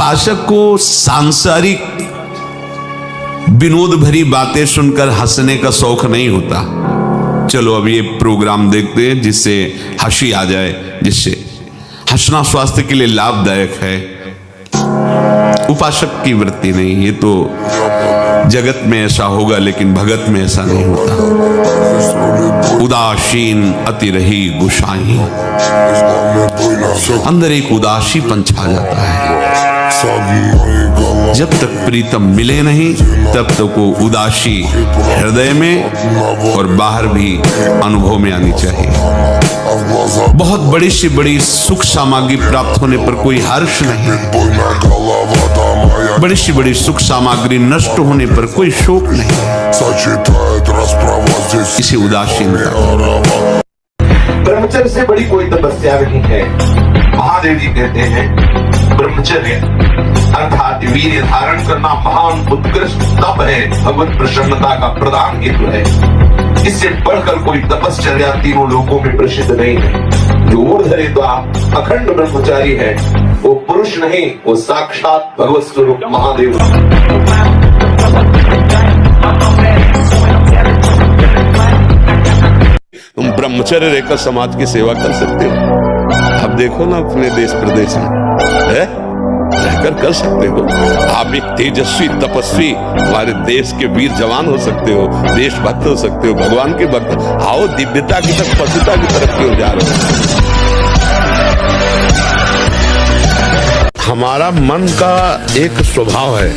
उपासक को सांसारिक विनोद भरी बातें सुनकर हंसने का शौक नहीं होता। चलो अब ये प्रोग्राम देखते हैं जिससे हंसी आ जाए, जिससे हंसना स्वास्थ्य के लिए लाभदायक है। उपासक की वृत्ति नहीं, ये तो जगत में ऐसा होगा लेकिन भगत में ऐसा नहीं होता। उदासीन अति रही गुसाई, अंदर एक उदासीपन छा जाता है। जब तक प्रीतम मिले नहीं तब तक वो उदासी हृदय में और बाहर भी अनुभव में आनी चाहिए। बहुत बड़ी से बड़ी सुख सामग्री प्राप्त होने पर कोई हर्ष नहीं है, बड़ी से बड़ी सुख सामग्री नष्ट होने पर कोई शोक नहीं, इसे उदासीनता। ब्रह्मचर्य से बड़ी कोई तपस्या नहीं है। महादेव जी कहते हैं ब्रह्मचर्य अर्थात वीर्य धारण करना महान उत्कृष्ट तप है, भगवत प्रसन्नता का प्रधान हेतु है। इससे बढ़कर कोई तपश्चर्या तीनों लोकों में प्रसिद्ध नहीं है। जो ऊर्ध्वरेता अखंड ब्रह्मचारी है वो पुरुष नहीं, वो साक्षात भगवत स्वरूप महादेव। तुम ब्रह्मचर्य रहकर समाज की सेवा कर सकते हो। अब देखो ना अपने देश प्रदेश में है, रहकर कर सकते हो। आप एक तेजस्वी तपस्वी हमारे देश के वीर जवान हो सकते हो, देशभक्त हो सकते हो, भगवान के भक्त। आओ दिव्यता की तरफ, पशुता की तरफ क्यों जा रहे हो? हमारा मन का एक स्वभाव है,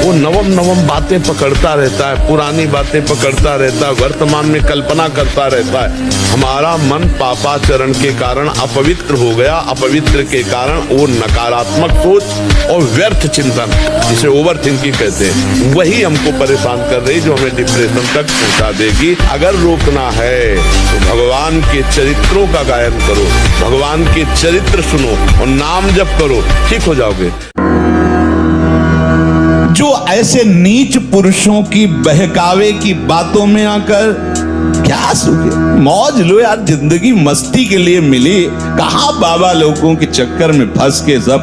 वो नवम बातें पकड़ता रहता है, पुरानी बातें पकड़ता रहता है, वर्तमान में कल्पना करता रहता है। हमारा मन पापाचरण के कारण अपवित्र हो गया, अपवित्र के कारण वो नकारात्मक सोच और व्यर्थ चिंतन, जिसे ओवर थिंकिंग कहते हैं, वही हमको परेशान कर रही, जो हमें डिप्रेशन तक पहुंचा देगी। अगर रोकना है तो भगवान के चरित्रों का गायन करो, भगवान के चरित्र सुनो और नाम जप करो, ठीक हो जाओगे। जो ऐसे नीच पुरुषों की बहकावे की बातों में आकर क्या सुख है? मौज लो यार, जिंदगी मस्ती के लिए मिली। कहां बाबा लोगों के चक्कर में फंस के सब,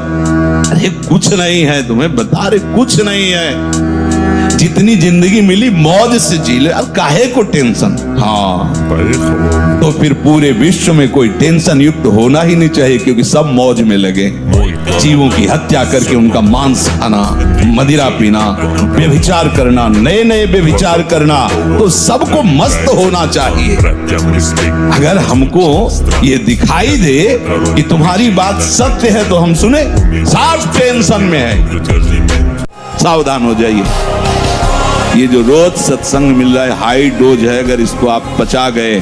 अरे कुछ नहीं है, तुम्हें बता रहे कुछ नहीं है। जितनी जिंदगी मिली मौज से जी ले, अब काहे को टेंशन। हाँ, तो फिर पूरे विश्व में कोई टेंशन युक्त होना ही नहीं चाहिए, क्योंकि सब मौज में लगे। जीवों की हत्या करके उनका मांस खाना, मदिरा पीना, व्यभिचार करना, नए नए व्यभिचार करना, तो सबको मस्त होना चाहिए। अगर हमको ये दिखाई दे कि तुम्हारी बात सत्य है तो हम सुने, सब टेंशन में है। सावधान हो जाइए। ये जो रोज सत्संग मिल रहा है हाई डोज है, अगर इसको आप पचा गए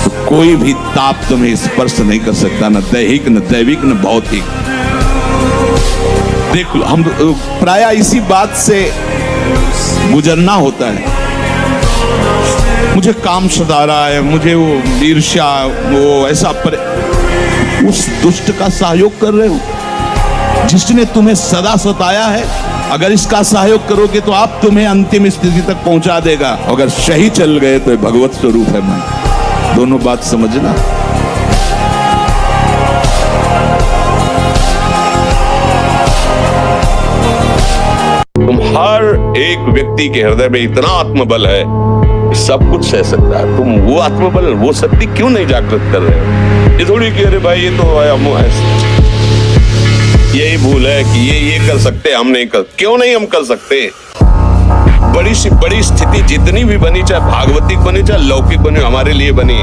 तो कोई भी ताप तुम्हें स्पर्श नहीं कर सकता, न दैहिक न दैविक न भौतिक। देख लो, हम प्राय इसी बात से गुजरना होता है। मुझे काम सता रहा है, मुझे वो ईर्ष्या, वो ऐसा, पर उस दुष्ट का सहयोग कर रहे हो जिसने तुम्हें सदा सताया है। अगर इसका सहयोग करोगे तो आप तुम्हें अंतिम स्थिति तक पहुंचा देगा। अगर सही चल गए तो भगवत स्वरूप है मन। दोनों बात समझना। तुम हर एक व्यक्ति के हृदय में इतना आत्मबल है, सब कुछ सह सकता है। तुम वो आत्मबल, वो शक्ति क्यों नहीं जागृत कर रहे हो? ये थोड़ी कि अरे भाई ये तो यही भूल है कि ये कर सकते, हम नहीं कर। क्यों नहीं हम कर सकते? बड़ी सी बड़ी स्थिति जितनी भी बनी, चाहे भागवतिक बनी चाहे लौकिक बनी, हमारे लिए बनी,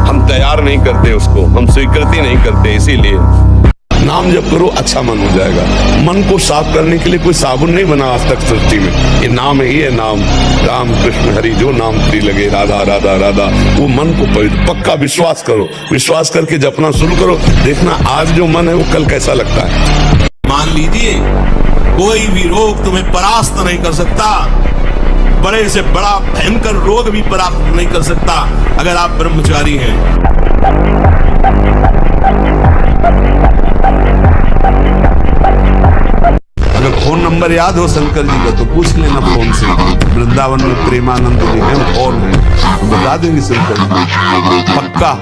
हम तैयार नहीं करते उसको, हम स्वीकृति नहीं करते। इसीलिए नाम जप करो, अच्छा मन हो जाएगा। मन को साफ करने के लिए कोई साबुन नहीं बना आज तक सृष्टि में, ये नाम ही है नाम। राम कृष्ण हरि जो नाम प्रिय लगे, राधा राधा राधा, वो मन को पवित्र। पक्का विश्वास करो, विश्वास करके जपना शुरू करो, देखना आज जो मन है वो कल कैसा लगता है। मान लीजिए कोई भी रोग तुम्हें परास्त नहीं कर सकता, बड़े से बड़ा भयंकर रोग भी परास्त नहीं कर सकता अगर आप ब्रह्मचारी हैं। अगर फोन नंबर याद हो शंकर जी का तो पूछ लेना फोन से। वृंदावन में प्रेमानंद जी हैं और हैं, बता देंगे शंकर जी पक्का।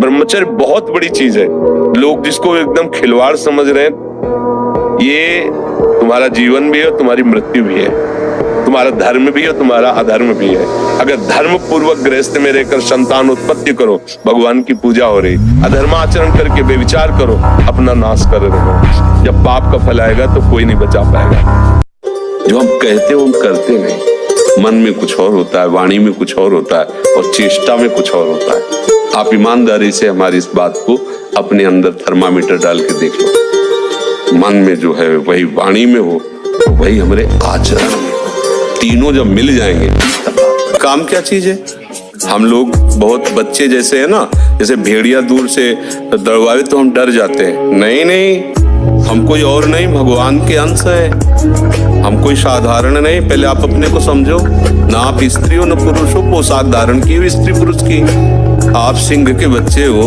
ब्रह्मचर्य बहुत बड़ी चीज है। लोग जिसको एकदम खिलवाड़ समझ रहे हैं, ये तुम्हारा जीवन भी है, तुम्हारी मृत्यु भी है, तुम्हारा धर्म भी है, तुम्हारा अधर्म भी है। अगर धर्म पूर्वक गृहस्थ में रहकर संतान उत्पत्ति करो, भगवान की पूजा हो रही, अधर्माचरण करके बेविचार करो, अपना नाश कर रहे हो। जब पाप का फल आएगा तो कोई नहीं बचा पाएगा। जो हम कहते हो हम करते नहीं, मन में कुछ और होता है, वाणी में कुछ और होता है और चेष्टा में कुछ और होता है। आप ईमानदारी से हमारी इस बात को अपने अंदर थर्मामीटर डाल के देख लो। मन में जो है वही वाणी में हो, वही हमारे आचरण में, तीनों जब मिल जाएंगे तब काम क्या चीज है। हम लोग बहुत बच्चे जैसे है ना, जैसे भेड़िया दूर से दौड़ावे तो हम डर जाते हैं। नहीं नहीं, हम कोई और नहीं, भगवान के अंश है, हम कोई साधारण नहीं। पहले आप अपने को समझो ना, आप स्त्री हो न पुरुष हो, पोशाक धारण की हो स्त्री पुरुष की। आप सिंह के बच्चे हो,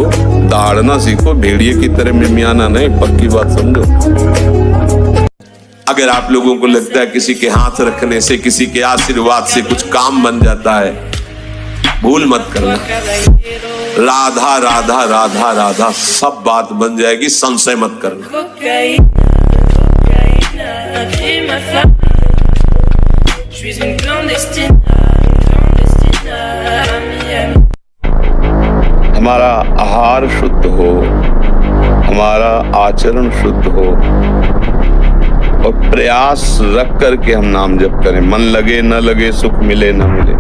दहाड़ना सीखो, भेड़िए की तरह मिमियाना नहीं, पक्की बात समझो। अगर आप लोगों को लगता है किसी के हाथ रखने से, किसी के आशीर्वाद से कुछ काम बन जाता है, भूल मत करना। राधा राधा राधा राधा सब बात बन जाएगी, संशय मत करना। हमारा आहार शुद्ध हो, हमारा आचरण शुद्ध हो और प्रयास रख करके हम नाम जप करें। मन लगे न लगे, सुख मिले न मिले।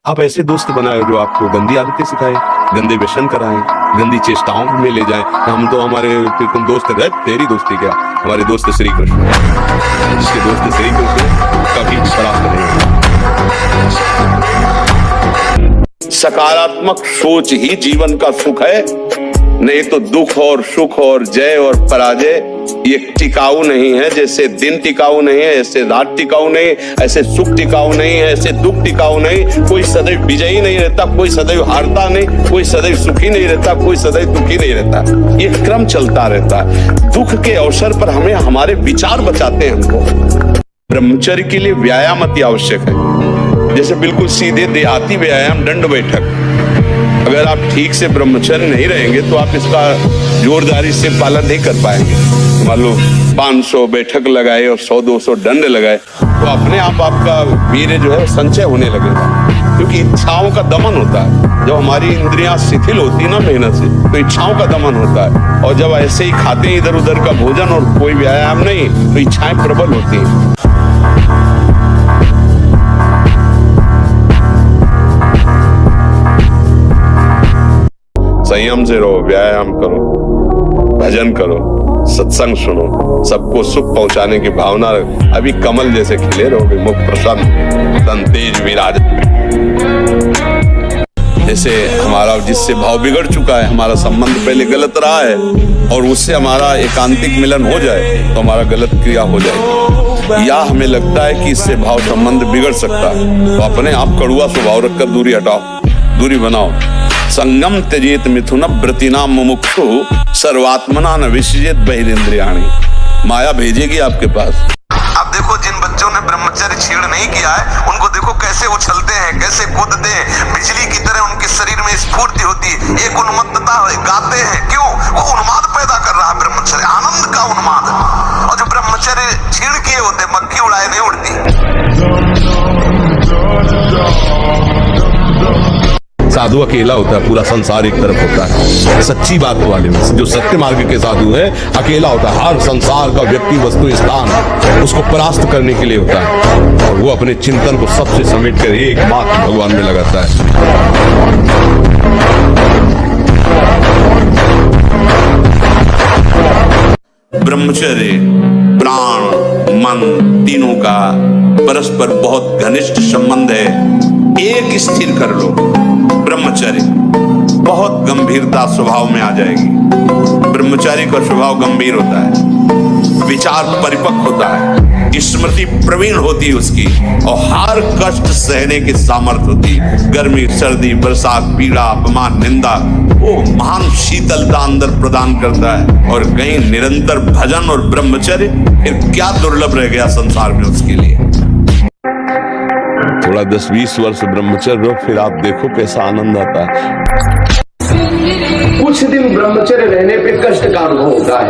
आप ऐसे दोस्त बनाए जो आपको गंदी आदतें सिखाए, गंदे व्यसन कराएं, गंदी चेष्टाओं में ले जाएं। हम तो हमारे तुम दोस्त है, तेरी दोस्ती क्या, हमारे दोस्त श्री कृष्ण, जिसके दोस्त श्री कृष्ण कभी शराब करेंगे। सकारात्मक सोच ही जीवन का सुख है, नहीं तो दुख और सुख और जय और पराजय ये टिकाऊ नहीं है। जैसे दिन टिकाऊ नहीं है, ऐसे रात टिकाऊ नहीं, ऐसे सुख टिकाऊ नहीं है, ऐसे दुख टिकाऊ नहीं। कोई सदैव विजयी नहीं रहता, कोई सदैव हारता नहीं, कोई सदैव सुखी नहीं रहता, कोई सदैव दुखी नहीं रहता। ये क्रम चलता रहता है। दुख के अवसर पर हमें हमारे विचार बचाते हैं हमको। ब्रह्मचर्य के लिए व्यायाम अति आवश्यक है। जैसे बिल्कुल सीधे देहाती व्यायाम, दंड बैठक। अगर आप ठीक से ब्रह्मचर्य नहीं रहेंगे तो आप इसका जोरदारी से पालन नहीं कर पाएंगे। मान लो 500 बैठक लगाए और 100-200 दंड लगाए तो अपने आप आपका वीर्य जो है संचय होने लगेगा, क्योंकि इच्छाओं का दमन होता है। जब हमारी इंद्रियां शिथिल होती है ना मेहनत से, तो इच्छाओं का दमन होता है। और जब ऐसे ही खाते हैं इधर उधर का भोजन और कोई व्यायाम नहीं, तो इच्छाएं प्रबल होती हैं। संयम से रहो, व्यायाम करो, भजन करो, सत्संग सुनो, सबको सुख पहुंचाने की भावना रखो। अभी कमल जैसे खिले रहोगे, मुख प्रसन्न, तन तेज विराज। जैसे हमारा जिससे भाव बिगड़ चुका है, हमारा संबंध पहले गलत रहा है और उससे हमारा एकांतिक मिलन हो जाए तो हमारा गलत क्रिया हो जाएगी, या हमें लगता है कि इससे भाव संबंध बिगड़ सकता है, तो अपने आप कड़ुआ स्वभाव रखकर दूरी हटाओ, दूरी बनाओ। संगम त्यजेत मिथुन व्रतिनाम मुमुक्षु सर्वात्मना न विसृजेत बहिरेंद्रियाणि। माया भेजेगी आपके पास। अब देखो, जिन बच्चों ने ब्रह्मचर्य छेड़ नहीं किया है, उनको देखो कैसे उछलते हैं, कैसे कूदते हैं, बिजली की तरह उनके शरीर में स्फूर्ति होती है, एक उन्मत्तता गाते हैं। क्यों? वो उन्माद पैदा कर रहा है ब्रह्मचर्य, आनंद का उन्माद। और जो ब्रह्मचर्य छेड़ किए होते, मक्खी उड़ाए नहीं उड़ती। साधु अकेला होता है, पूरा संसार एक तरफ होता है। सच्ची बात वाले में जो सत्य मार्ग के साधु है, अकेला होता है। हर संसार का व्यक्ति, वस्तु, स्थान उसको परास्त करने के लिए होता है और वो अपने चिंतन को सबसे समेट कर एकमात्र भगवान में लगाता है। ब्रह्मचर्य प्राण मन तीनों का परस्पर बहुत घनिष्ठ संबंध है। एक स्थिर कर लो, ब्रह्मचर्य बहुत गंभीरता स्वभाव में आ जाएगी। ब्रह्मचारी का स्वभाव गंभीर होता है, विचार परिपक्व होता है, स्मृति प्रवीण होती है उसकी, और हर कष्ट सहने की सामर्थ्य होती है। गर्मी, सर्दी, बरसात, पीड़ा, अपमान, निंदा, वो महान शीतलता अंदर प्रदान करता है। और कहीं निरंतर भजन और ब्रह्मचर्य, फिर क्या दुर्लभ रह गया संसार में उसके लिए। थोड़ा 10-20 वर्ष ब्रह्मचर्य रहो, फिर आप देखो कैसा आनंद आता है। कुछ दिन ब्रह्मचर्य रहने पे कष्ट का अनुभव होता है।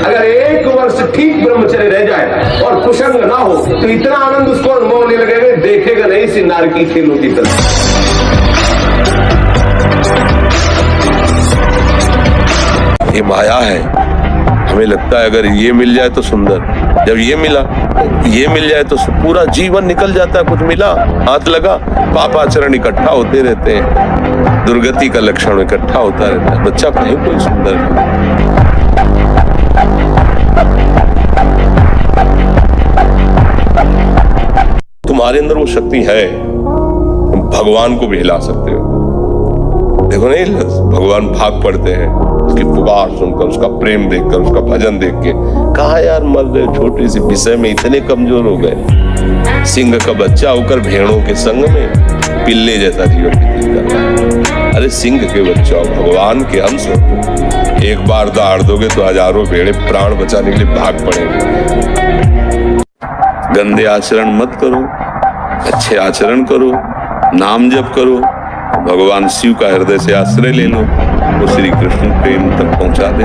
अगर 1 वर्ष ठीक ब्रह्मचर्य रह जाए और कुसंग ना हो तो इतना आनंद उसको अनुभव होने लगेगा, देखेगा नहीं सिन्नार की खेलों की तरह। ये माया है, हमें लगता है अगर ये मिल जाए तो सुंदर, जब ये मिला, ये मिल जाए तो पूरा जीवन निकल जाता है। कुछ मिला, हाथ लगा, पापाचरण इकट्ठा होते रहते हैं, दुर्गति का लक्षण इकट्ठा होता रहता है। बच्चा कहीं कोई सुंदर नहीं। तुम्हारे अंदर वो शक्ति है, तुम भगवान को भी हिला सकते हो। देखो नहीं, भगवान भाग पड़ते हैं उसकी पुकार सुनकर, उसका प्रेम देखकर, उसका भजन देख के। कहा यार मर गए, छोटे से विषय में इतने कमजोर हो गए। सिंह का बच्चा होकर भेड़ों के संग में पिल्ले जैसा जीवन व्यतीत कर रहा है। अरे सिंह के बच्चा हो, भगवान के अंश हो, एक बार दहाड़ दोगे तो हजारों भेड़े प्राण बचाने के लिए भाग पड़ेंगे। गंदे आचरण मत करो, अच्छे आचरण करो, नाम जप करो, भगवान शिव का हृदय से आश्रय ले लो, वो श्री कृष्ण प्रेम तक पहुंचा दे।